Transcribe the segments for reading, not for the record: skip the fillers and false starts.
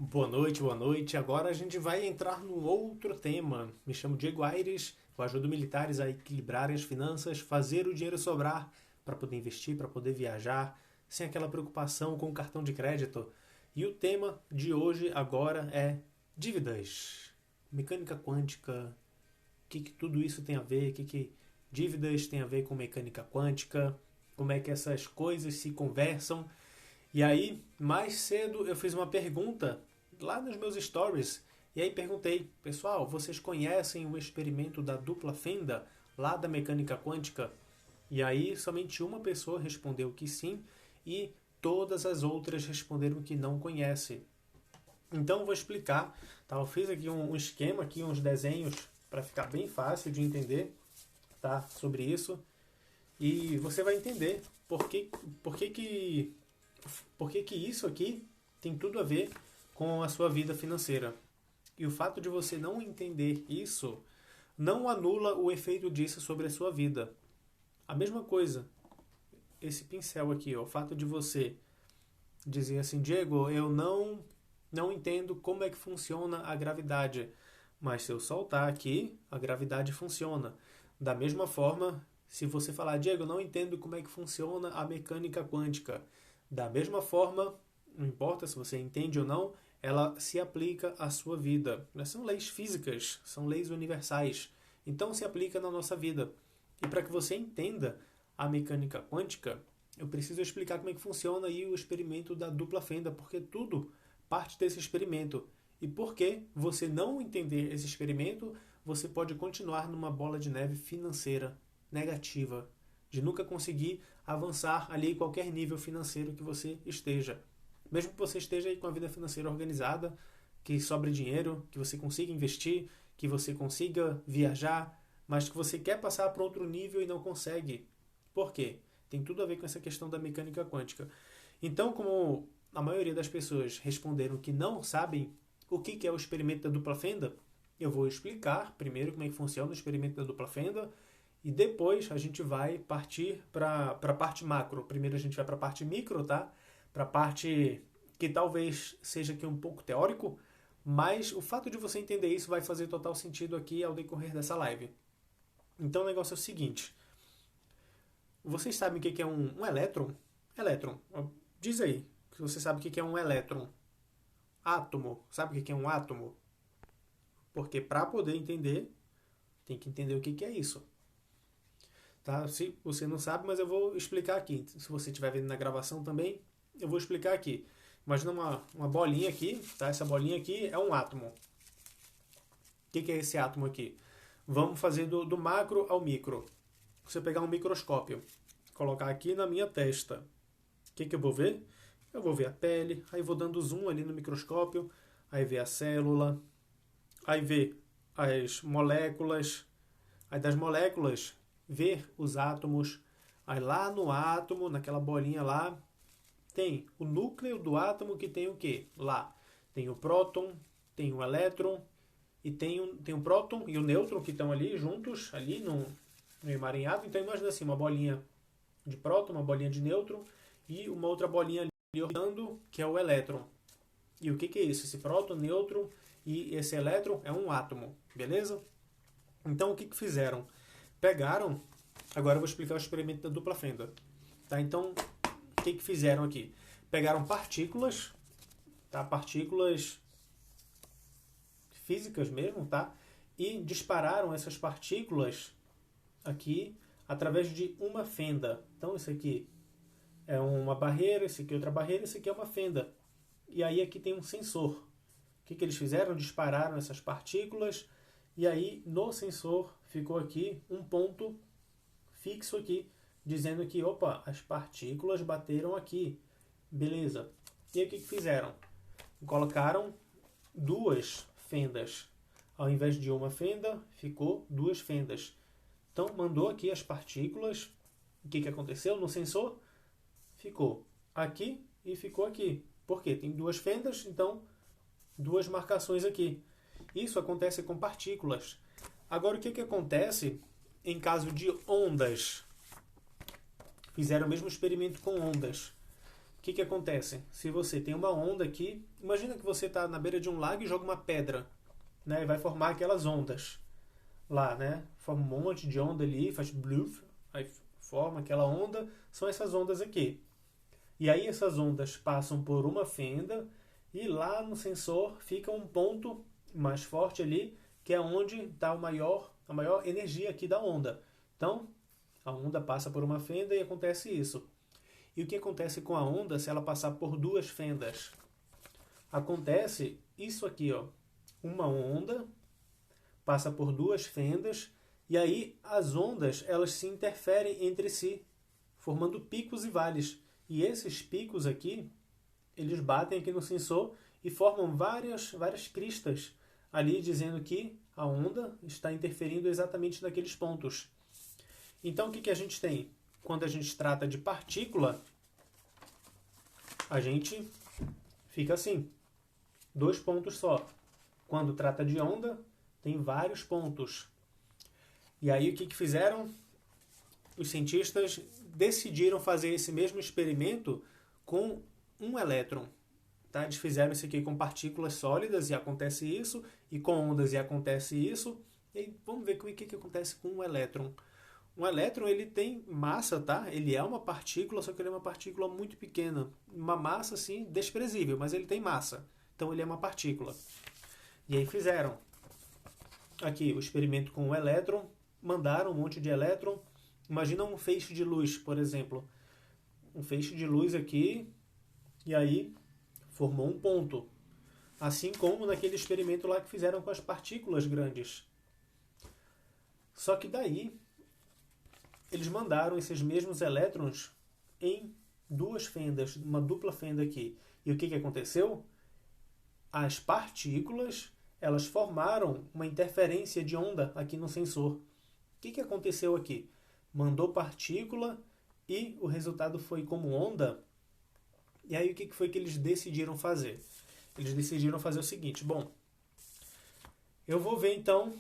Boa noite, boa noite. Agora a gente vai entrar num outro tema. Me chamo Diego Aires, eu ajudo militares a equilibrarem as finanças, fazer o dinheiro sobrar para poder investir, para poder viajar, sem aquela preocupação com o cartão de crédito. E o tema de hoje agora é dívidas. Mecânica quântica, o que tudo isso tem a ver, que dívidas tem a ver com mecânica quântica, como é que essas coisas se conversam. E aí, mais cedo eu fiz uma pergunta lá nos meus stories. E aí perguntei, pessoal, vocês conhecem o experimento da dupla fenda lá da mecânica quântica? E aí somente uma pessoa respondeu que sim e todas as outras responderam que não conhece. Então eu vou explicar, tá? Eu fiz aqui um esquema, aqui uns desenhos para ficar bem fácil de entender, tá? Sobre isso. E você vai entender por que que isso aqui tem tudo a ver com a sua vida financeira. E o fato de você não entender isso não anula o efeito disso sobre a sua vida. A mesma coisa, esse pincel aqui, ó, o fato de você dizer assim, Diego, eu não entendo como é que funciona a gravidade, mas se eu soltar aqui, a gravidade funciona. Da mesma forma, se você falar, Diego, eu não entendo como é que funciona a mecânica quântica, da mesma forma, não importa se você entende ou não, ela se aplica à sua vida. São leis físicas, são leis universais. Então se aplica na nossa vida. E para que você entenda a mecânica quântica, eu preciso explicar como é que funciona aí o experimento da dupla fenda, porque tudo parte desse experimento. E por que você não entender esse experimento, você pode continuar numa bola de neve financeira negativa, de nunca conseguir avançar ali em qualquer nível financeiro que você esteja. Mesmo que você esteja aí com a vida financeira organizada, que sobre dinheiro, que você consiga investir, que você consiga viajar, mas que você quer passar para outro nível e não consegue. Por quê? Tem tudo a ver com essa questão da mecânica quântica. Então, como a maioria das pessoas responderam que não sabem o que é o experimento da dupla fenda, eu vou explicar primeiro como é que funciona o experimento da dupla fenda e depois a gente vai partir para a parte macro. Primeiro a gente vai para a parte micro, tá? Para a parte que talvez seja aqui um pouco teórico, mas o fato de você entender isso vai fazer total sentido aqui ao decorrer dessa live. Então o negócio é o seguinte. Vocês sabem o que é um elétron? Elétron. Diz aí se você sabe o que é um elétron. Átomo. Sabe o que é um átomo? Porque para poder entender, tem que entender o que é isso. Tá? Se você não sabe, mas eu vou explicar aqui. Se você estiver vendo na gravação também, eu vou explicar aqui. Imagina uma bolinha aqui, tá? Essa bolinha aqui é um átomo. O que é esse átomo aqui? Vamos fazer do macro ao micro. Você pegar um microscópio, colocar aqui na minha testa. O que eu vou ver? Eu vou ver a pele, aí vou dando zoom ali no microscópio, aí ver a célula, aí ver as moléculas, aí das moléculas ver os átomos, aí lá no átomo, naquela bolinha lá, tem o núcleo do átomo que tem o quê? Lá tem o próton, tem o elétron e tem o próton e o nêutron que estão ali juntos, ali no emaranhado. Então imagina assim, uma bolinha de próton, uma bolinha de nêutron e uma outra bolinha ali orbitando, que é o elétron. E o que é isso? Esse próton, nêutron e esse elétron é um átomo, beleza? Então o que fizeram? Pegaram, agora eu vou explicar o experimento da dupla fenda. Tá? Então, o que fizeram aqui? Pegaram partículas, tá? Partículas físicas mesmo, tá? E dispararam essas partículas aqui através de uma fenda. Então, isso aqui é uma barreira, isso aqui é outra barreira, isso aqui é uma fenda. E aí aqui tem um sensor. O que eles fizeram? Dispararam essas partículas e aí no sensor ficou aqui um ponto fixo aqui, dizendo que, opa, as partículas bateram aqui. Beleza. E aí o que fizeram? Colocaram duas fendas. Ao invés de uma fenda, ficou duas fendas. Então, mandou aqui as partículas. O que aconteceu no sensor? Ficou aqui e ficou aqui. Por quê? Tem duas fendas, então duas marcações aqui. Isso acontece com partículas. Agora, o que acontece em caso de ondas? Fizeram o mesmo experimento com ondas. O que acontece? Se você tem uma onda aqui Imagina que você está na beira de um lago e joga uma pedra, né? E vai formar aquelas ondas lá, né? Forma um monte de onda ali, faz bluf, aí forma aquela onda. São essas ondas aqui. E aí essas ondas passam por uma fenda e lá no sensor fica um ponto mais forte ali, que é onde está a maior energia aqui da onda. Então, a onda passa por uma fenda e acontece isso. E o que acontece com a onda se ela passar por duas fendas? Acontece isso aqui, ó. Uma onda passa por duas fendas e aí as ondas elas se interferem entre si, formando picos e vales. E esses picos aqui, eles batem aqui no sensor e formam várias cristas ali dizendo que a onda está interferindo exatamente naqueles pontos. Então o que a gente tem? Quando a gente trata de partícula, a gente fica assim, 2 pontos só. Quando trata de onda, tem vários pontos. E aí o que fizeram? Os cientistas decidiram fazer esse mesmo experimento com um elétron. Tá? Eles fizeram isso aqui com partículas sólidas e acontece isso, e com ondas e acontece isso. E vamos ver o que acontece com um elétron. Um elétron ele tem massa, tá? Ele é uma partícula, só que ele é uma partícula muito pequena. Uma massa assim desprezível, mas ele tem massa. Então ele é uma partícula. E aí fizeram aqui o experimento com o elétron, mandaram um monte de elétron. Imagina um feixe de luz, por exemplo. Um feixe de luz aqui, e aí formou um ponto. Assim como naquele experimento lá que fizeram com as partículas grandes. Só que daí, eles mandaram esses mesmos elétrons em duas fendas, uma dupla fenda aqui. E o que aconteceu? As partículas, elas formaram uma interferência de onda aqui no sensor. O que aconteceu aqui? Mandou partícula e o resultado foi como onda. E aí o que foi que eles decidiram fazer? Eles decidiram fazer o seguinte, bom, eu vou ver então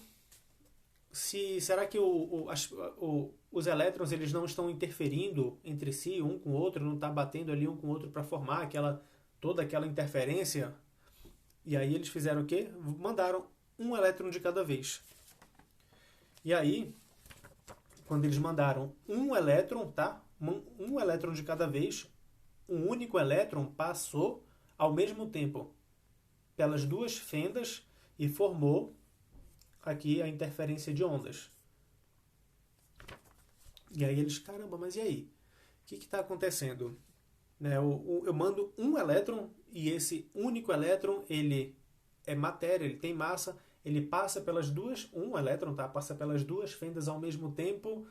será que os elétrons eles não estão interferindo entre si, um com o outro, não está batendo ali um com o outro para formar toda aquela interferência. E aí eles fizeram o quê? Mandaram um elétron de cada vez. E aí, quando eles mandaram um elétron, tá? Um elétron de cada vez, um único elétron passou ao mesmo tempo pelas duas fendas e formou aqui a interferência de ondas. E aí eles, caramba, mas e aí? O que está acontecendo? Eu mando um elétron e esse único elétron, ele é matéria, ele tem massa, ele passa pelas um elétron, tá? Passa pelas duas fendas ao mesmo tempo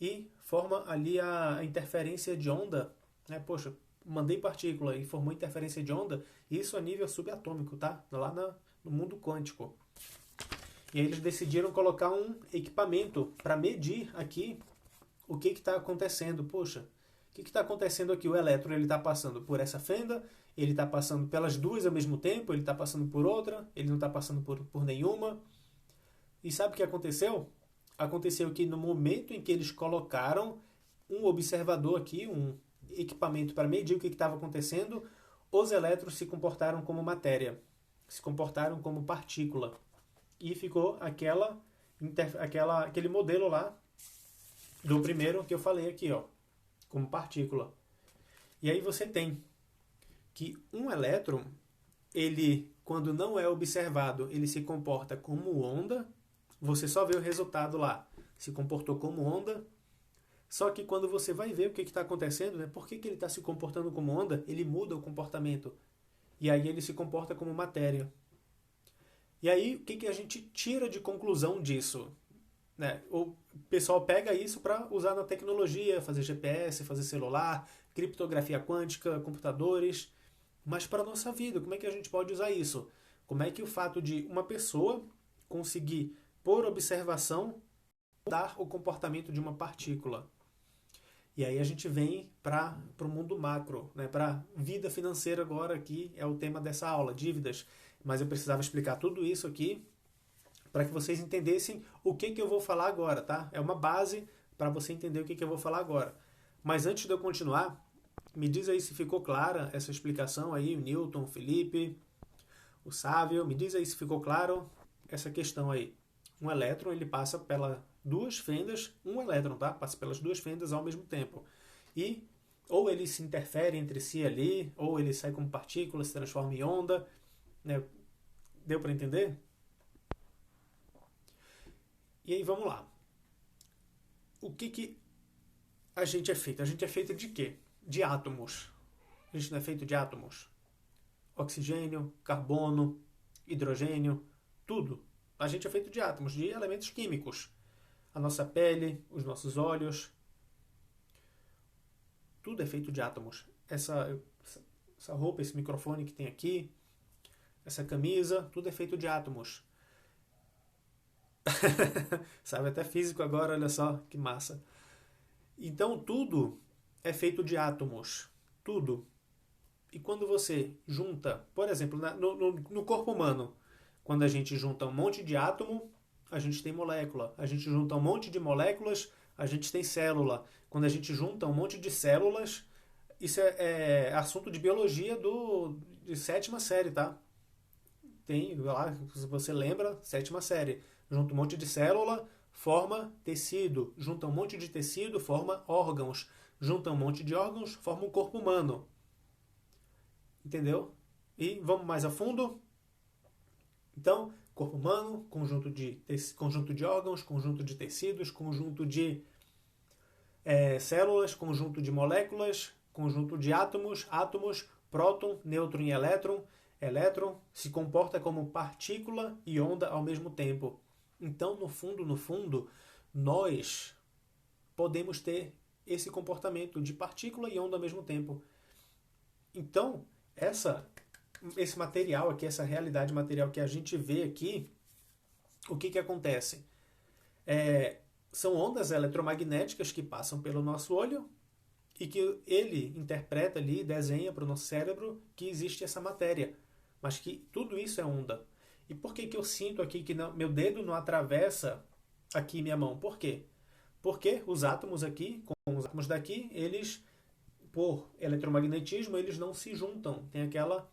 e forma ali a interferência de onda. Né? Poxa, mandei partícula e formou interferência de onda, isso a nível subatômico, tá? Lá no mundo quântico. E aí eles decidiram colocar um equipamento para medir aqui o que está acontecendo. Poxa, o que está acontecendo aqui? O elétron está passando por essa fenda, ele está passando pelas duas ao mesmo tempo, ele está passando por outra, ele não está passando por nenhuma. E sabe o que aconteceu? Aconteceu que no momento em que eles colocaram um observador aqui, um equipamento para medir o que estava acontecendo, os elétrons se comportaram como matéria, se comportaram como partícula. E ficou aquele modelo lá do primeiro que eu falei aqui, ó, como partícula. E aí você tem que um elétron, ele, quando não é observado, ele se comporta como onda. Você só vê o resultado lá. Se comportou como onda. Só que quando você vai ver o que está acontecendo, né, por que ele está se comportando como onda, ele muda o comportamento. E aí ele se comporta como matéria. E aí, o que a gente tira de conclusão disso? Né? O pessoal pega isso para usar na tecnologia, fazer GPS, fazer celular, criptografia quântica, computadores. Mas para a nossa vida, como é que a gente pode usar isso? Como é que o fato de uma pessoa conseguir, por observação, mudar o comportamento de uma partícula? E aí a gente vem para o mundo macro, né? Para vida financeira agora, aqui é o tema dessa aula, dívidas. Mas eu precisava explicar tudo isso aqui para que vocês entendessem o que eu vou falar agora, tá? É uma base para você entender o que eu vou falar agora. Mas antes de eu continuar, Me diz aí se ficou clara essa explicação aí, o Newton, o Felipe, o Sávio. Me diz aí se ficou claro essa questão aí. Um elétron, ele passa pelas duas fendas, um elétron, tá? Passa pelas duas fendas ao mesmo tempo. E ou ele se interfere entre si ali, ou ele sai como partícula, se transforma em onda, né? Deu para entender? E aí vamos lá. O que a gente é feito? A gente é feito de quê? De átomos. A gente não é feito de átomos. Oxigênio, carbono, hidrogênio, tudo. A gente é feito de átomos, de elementos químicos. A nossa pele, os nossos olhos, tudo é feito de átomos. Essa roupa, esse microfone que tem aqui, essa camisa, tudo é feito de átomos. Sabe, até físico agora, olha só que massa. Então tudo é feito de átomos. Tudo. E quando você junta, por exemplo, no corpo humano, quando a gente junta um monte de átomo, a gente tem molécula. A gente junta um monte de moléculas, a gente tem célula. Quando a gente junta um monte de células, isso é assunto de biologia de sétima série, tá? Tem lá, se você lembra, sétima série. Junta um monte de célula, forma tecido. Junta um monte de tecido, forma órgãos. Junta um monte de órgãos, forma um corpo humano. Entendeu? E vamos mais a fundo. Então, corpo humano, conjunto de órgãos, conjunto de tecidos, conjunto de células, conjunto de moléculas, conjunto de átomos, próton, nêutron e elétron. Elétron se comporta como partícula e onda ao mesmo tempo. Então, no fundo, nós podemos ter esse comportamento de partícula e onda ao mesmo tempo. Então, esse material aqui, essa realidade material que a gente vê aqui, o que acontece? São ondas eletromagnéticas que passam pelo nosso olho e que ele interpreta ali, desenha para o nosso cérebro que existe essa matéria, mas que tudo isso é onda. E por que eu sinto aqui que meu dedo não atravessa aqui minha mão? Por quê? Porque os átomos aqui, com os átomos daqui, eles, por eletromagnetismo, eles não se juntam. Tem aquela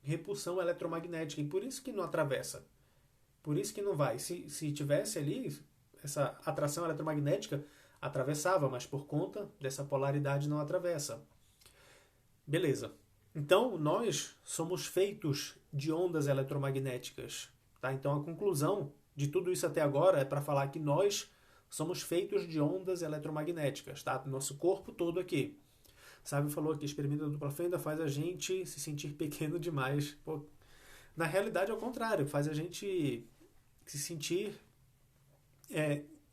repulsão eletromagnética e por isso que não atravessa. Por isso que não vai. Se tivesse ali essa atração eletromagnética, atravessava, mas por conta dessa polaridade não atravessa. Beleza. Então, nós somos feitos de ondas eletromagnéticas. Tá? Então, a conclusão de tudo isso até agora é para falar que nós somos feitos de ondas eletromagnéticas. Tá? Nosso corpo todo aqui. Sábio falou que a experimento da dupla fenda faz a gente se sentir pequeno demais. Pô, na realidade, é o contrário. Faz a gente se sentir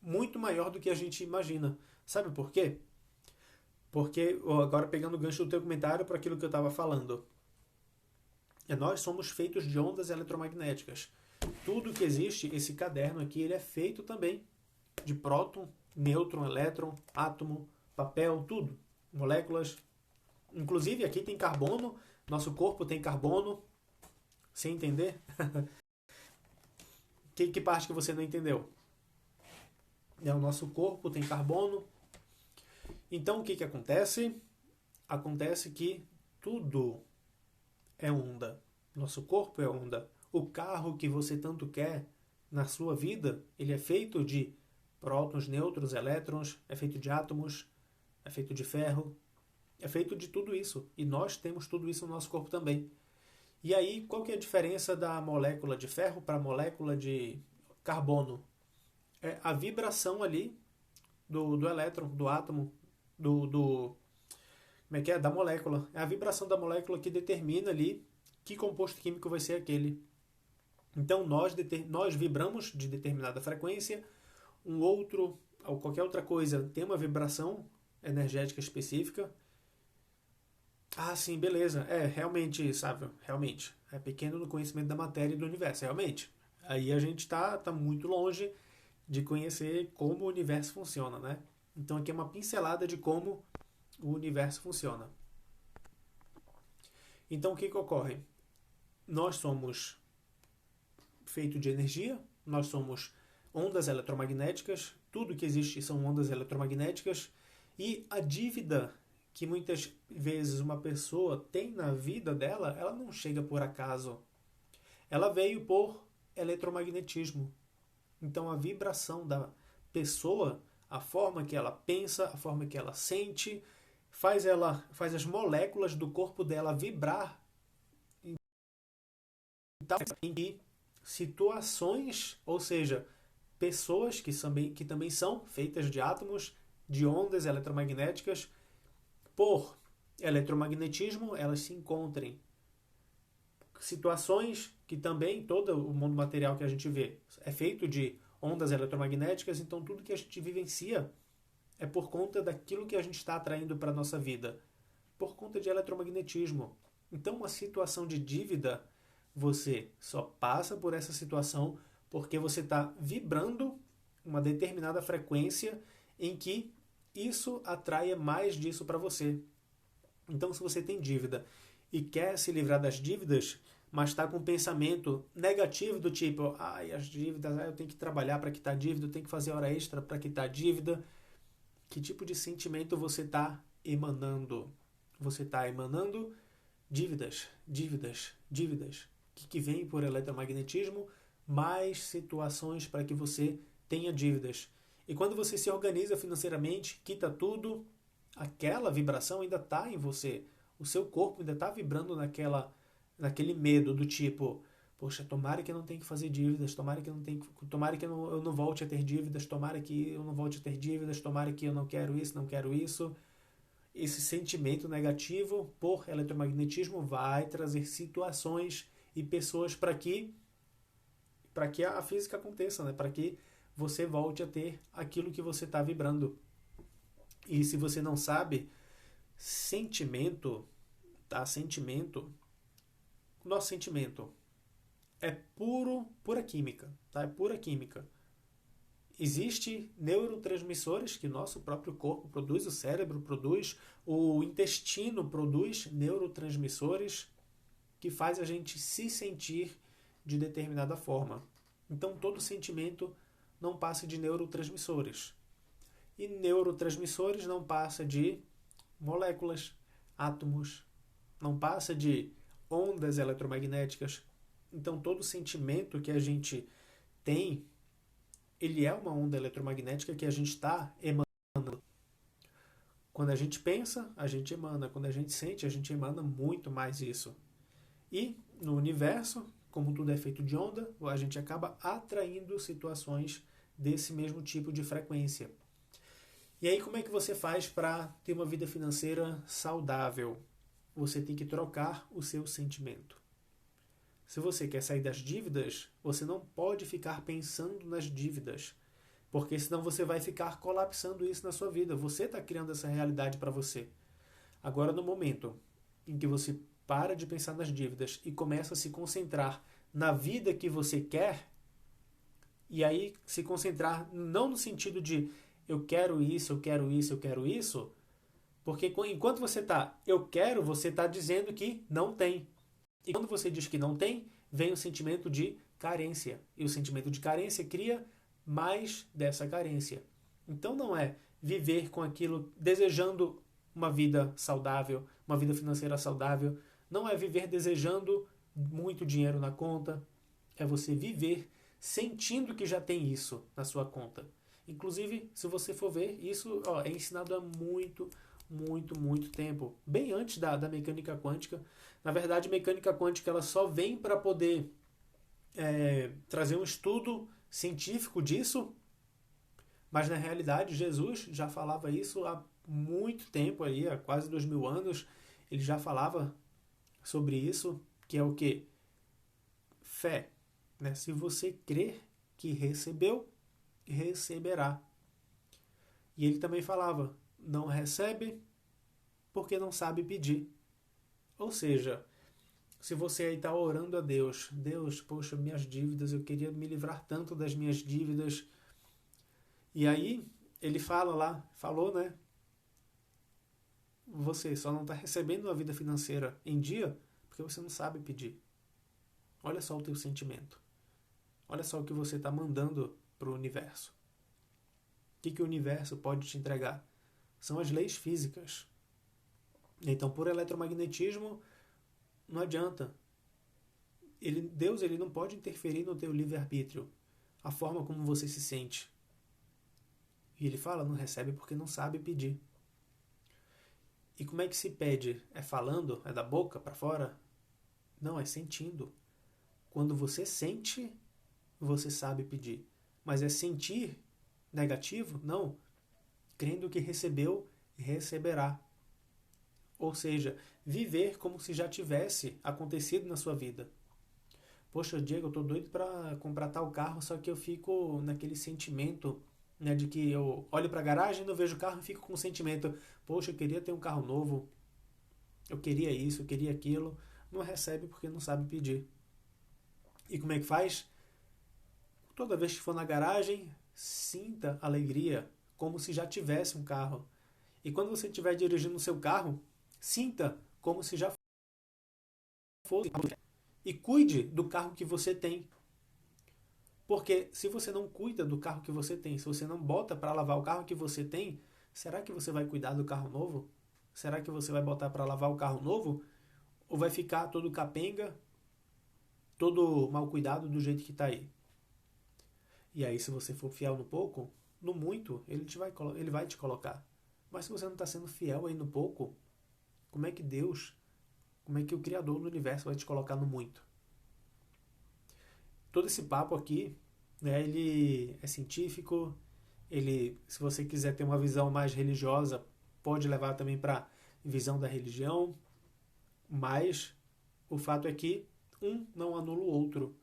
muito maior do que a gente imagina. Sabe por quê? Porque, agora pegando o gancho do teu comentário para aquilo que eu estava falando, nós somos feitos de ondas eletromagnéticas. Tudo que existe, esse caderno aqui, ele é feito também de próton, nêutron, elétron, átomo, papel, tudo. Moléculas. Inclusive aqui tem carbono, nosso corpo tem carbono. Sem entender? Que parte que você não entendeu? O nosso corpo tem carbono. Então, o que acontece? Acontece que tudo é onda. Nosso corpo é onda. O carro que você tanto quer na sua vida, ele é feito de prótons, nêutrons, elétrons, é feito de átomos, é feito de ferro, é feito de tudo isso. E nós temos tudo isso no nosso corpo também. E aí, qual que é a diferença da molécula de ferro para a molécula de carbono? É a vibração ali do elétron, do átomo, da molécula. É a vibração da molécula que determina ali que composto químico vai ser aquele. Então nós vibramos de determinada frequência, um outro, ou qualquer outra coisa, tem uma vibração energética específica. Ah, sim, beleza. Realmente, sabe? Realmente. É pequeno no conhecimento da matéria e do universo, realmente. Aí a gente tá muito longe de conhecer como o universo funciona, né? Então aqui é uma pincelada de como o universo funciona. Então o que ocorre? Nós somos feitos de energia, nós somos ondas eletromagnéticas, tudo que existe são ondas eletromagnéticas, e a dívida que muitas vezes uma pessoa tem na vida dela, ela não chega por acaso. Ela veio por eletromagnetismo. Então a vibração da pessoa, a forma que ela pensa, a forma que ela sente, faz as moléculas do corpo dela vibrar em situações, ou seja, pessoas que também são feitas de átomos, de ondas eletromagnéticas, por eletromagnetismo, elas se encontrem. Situações que também todo o mundo material que a gente vê é feito de ondas eletromagnéticas, então tudo que a gente vivencia é por conta daquilo que a gente está atraindo para a nossa vida, por conta de eletromagnetismo. Então, uma situação de dívida, você só passa por essa situação porque você está vibrando uma determinada frequência em que isso atraia mais disso para você. Então, se você tem dívida e quer se livrar das dívidas, mas está com um pensamento negativo do tipo, as dívidas, eu tenho que trabalhar para quitar a dívida, eu tenho que fazer hora extra para quitar a dívida. Que tipo de sentimento você está emanando? Você está emanando dívidas, dívidas, dívidas, que vem por eletromagnetismo, mais situações para que você tenha dívidas. E quando você se organiza financeiramente, quita tudo, aquela vibração ainda está em você. O seu corpo ainda está vibrando naquele medo do tipo, poxa, tomara que eu não tenha que fazer dívidas, tomara que eu não volte a ter dívidas, tomara que eu não volte a ter dívidas, tomara que eu não quero isso, não quero isso. Esse sentimento negativo por eletromagnetismo vai trazer situações e pessoas para que a física aconteça, né? Para que você volte a ter aquilo que você está vibrando. E se você não sabe, sentimento, tá? Nosso sentimento é pura química, tá? É pura química. Existem neurotransmissores que nosso próprio corpo produz, o cérebro produz, o intestino produz neurotransmissores que faz a gente se sentir de determinada forma. Então, todo sentimento não passa de neurotransmissores. E neurotransmissores não passa de moléculas, átomos, não passa de ondas eletromagnéticas. Então, todo sentimento que a gente tem, ele é uma onda eletromagnética que a gente está emanando. Quando a gente pensa, a gente emana. Quando a gente sente, a gente emana muito mais isso. E no universo, como tudo é feito de onda, a gente acaba atraindo situações desse mesmo tipo de frequência. E aí, como é que você faz para ter uma vida financeira saudável? Você tem que trocar o seu sentimento. Se você quer sair das dívidas, você não pode ficar pensando nas dívidas, porque senão você vai ficar colapsando isso na sua vida. Você está criando essa realidade para você. Agora, no momento em que você para de pensar nas dívidas e começa a se concentrar na vida que você quer, e aí se concentrar não no sentido de eu quero isso, eu quero isso, eu quero isso, porque enquanto você está eu quero, você está dizendo que não tem. E quando você diz que não tem, vem o sentimento de carência. E o sentimento de carência cria mais dessa carência. Então não é viver com aquilo, desejando uma vida saudável, uma vida financeira saudável. Não é viver desejando muito dinheiro na conta. É você viver sentindo que já tem isso na sua conta. Inclusive, se você for ver, isso é ensinado há muito tempo. Bem antes da mecânica quântica. Na verdade, a mecânica quântica ela só vem para poder trazer um estudo científico disso, mas na realidade Jesus já falava isso há muito tempo, aí, há quase 2000 anos. Ele já falava sobre isso, que é o quê? Fé. Né? Se você crer que recebeu, receberá. E ele também falava, não recebe porque não sabe pedir. Ou seja, se você aí está orando a Deus, Deus, poxa, minhas dívidas, eu queria me livrar tanto das minhas dívidas. E aí, ele falou, né? Você só não está recebendo uma vida financeira em dia porque você não sabe pedir. Olha só o teu sentimento. Olha só o que você está mandando para o universo. O que o universo pode te entregar? São as leis físicas. Então, por eletromagnetismo, não adianta. Deus ele não pode interferir no teu livre-arbítrio, a forma como você se sente. E ele fala, não recebe porque não sabe pedir. E como é que se pede? É falando? É da boca para fora? Não, é sentindo. Quando você sente, você sabe pedir. Mas é sentir negativo? Não. Crendo que recebeu, receberá. Ou seja, viver como se já tivesse acontecido na sua vida. Poxa, Diego, eu tô doido para comprar tal carro, só que eu fico naquele sentimento, né, de que eu olho para a garagem, não vejo o carro e fico com o sentimento, poxa, eu queria ter um carro novo, eu queria isso, eu queria aquilo. Não recebe porque não sabe pedir. E como é que faz? Toda vez que for na garagem, sinta alegria, como se já tivesse um carro. E quando você estiver dirigindo o seu carro, sinta como se já fosse. E cuide do carro que você tem. Porque se você não cuida do carro que você tem, se você não bota para lavar o carro que você tem, será que você vai cuidar do carro novo? Será que você vai botar para lavar o carro novo? Ou vai ficar todo capenga, todo mal cuidado do jeito que está aí? E aí, se você for fiel no pouco, no muito, ele vai te colocar. Mas se você não está sendo fiel aí no pouco, como é que Deus, como é que o Criador do Universo vai te colocar no muito? Todo esse papo aqui, né, ele é científico, se você quiser ter uma visão mais religiosa, pode levar também para visão da religião, mas o fato é que um não anula o outro.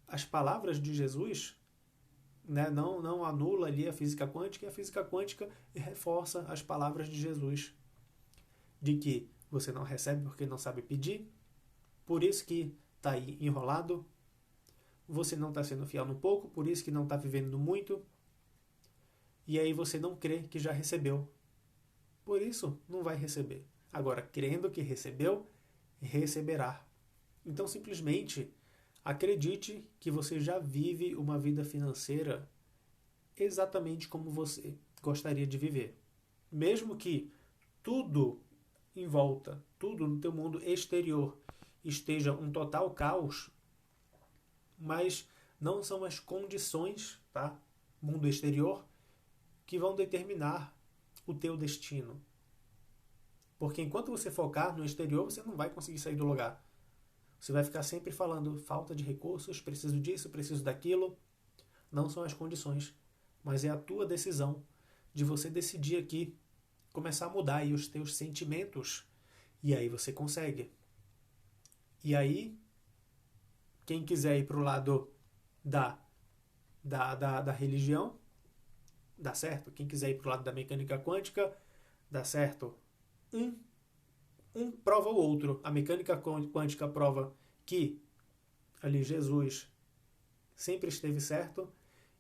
As palavras de Jesus, né, não anula ali a física quântica, e a física quântica reforça as palavras de Jesus, de que você não recebe porque não sabe pedir, por isso que está aí enrolado, você não está sendo fiel no pouco, por isso que não está vivendo no muito, e aí você não crê que já recebeu, por isso não vai receber. Agora, crendo que recebeu, receberá. Então, simplesmente acredite que você já vive uma vida financeira exatamente como você gostaria de viver. Mesmo que tudo em volta, tudo no teu mundo exterior esteja um total caos, mas não são as condições, tá? Mundo exterior, que vão determinar o teu destino. Porque enquanto você focar no exterior, você não vai conseguir sair do lugar. Você vai ficar sempre falando falta de recursos, preciso disso, preciso daquilo. Não são as condições, mas é a tua decisão de você decidir aqui começar a mudar aí os teus sentimentos. E aí você consegue. E aí, quem quiser ir para o lado da religião, dá certo. Quem quiser ir para o lado da mecânica quântica, dá certo. Um prova o outro. A mecânica quântica prova que ali Jesus sempre esteve certo,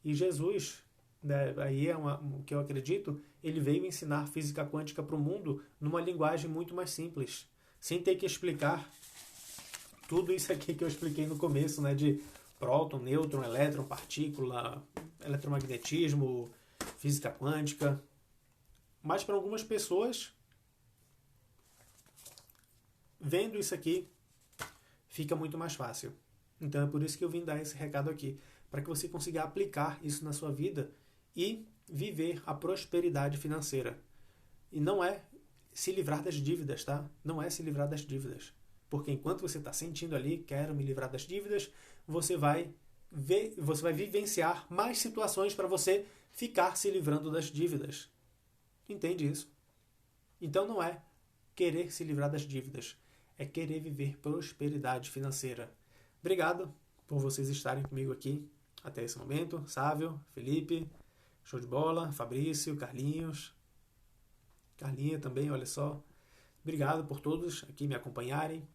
e Jesus, né, aí é o que eu acredito, ele veio ensinar física quântica para o mundo numa linguagem muito mais simples, sem ter que explicar tudo isso aqui que eu expliquei no começo, né, de próton, nêutron, elétron, partícula, eletromagnetismo, física quântica. Mas para algumas pessoas, vendo isso aqui, fica muito mais fácil. Então é por isso que eu vim dar esse recado aqui, para que você consiga aplicar isso na sua vida e viver a prosperidade financeira. E não é se livrar das dívidas, tá? Não é se livrar das dívidas. Porque enquanto você está sentindo ali, quero me livrar das dívidas, você vai vivenciar mais situações para você ficar se livrando das dívidas. Entende isso? Então não é querer se livrar das dívidas, é querer viver prosperidade financeira. Obrigado por vocês estarem comigo aqui até esse momento. Sávio, Felipe, show de bola, Fabrício, Carlinhos, Carlinha também, olha só. Obrigado por todos aqui me acompanharem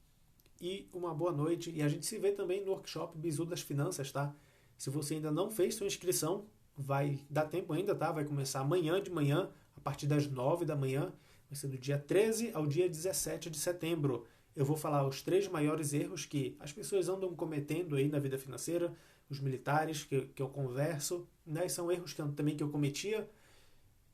e uma boa noite. E a gente se vê também no workshop Bizu das Finanças, tá? Se você ainda não fez sua inscrição, vai dar tempo ainda, tá? Vai começar amanhã de manhã, a partir das 9 da manhã. Vai ser do dia 13 ao dia 17 de setembro. Eu vou falar os 3 maiores erros que as pessoas andam cometendo aí na vida financeira, os militares que eu converso, né? São erros também que eu cometia,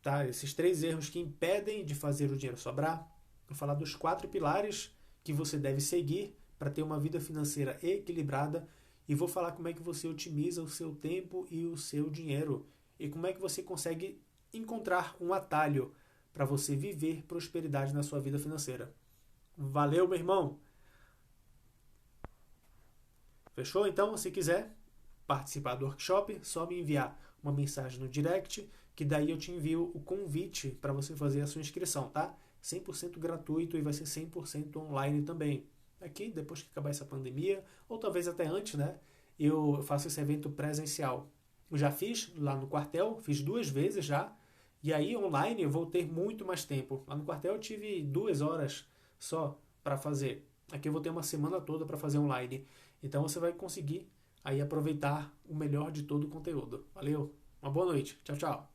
tá? Esses 3 erros que impedem de fazer o dinheiro sobrar. Vou falar dos 4 pilares que você deve seguir para ter uma vida financeira equilibrada e vou falar como é que você otimiza o seu tempo e o seu dinheiro e como é que você consegue encontrar um atalho para você viver prosperidade na sua vida financeira. Valeu, meu irmão! Fechou? Então, se quiser participar do workshop, só me enviar uma mensagem no direct, que daí eu te envio o convite para você fazer a sua inscrição, tá? 100% gratuito e vai ser 100% online também. Aqui, depois que acabar essa pandemia, ou talvez até antes, né? Eu faço esse evento presencial. Eu já fiz lá no quartel, fiz 2 vezes já, e aí online eu vou ter muito mais tempo. Lá no quartel eu tive 2 horas só para fazer. Aqui eu vou ter uma semana toda para fazer online. Então você vai conseguir aí aproveitar o melhor de todo o conteúdo. Valeu, uma boa noite, tchau, tchau.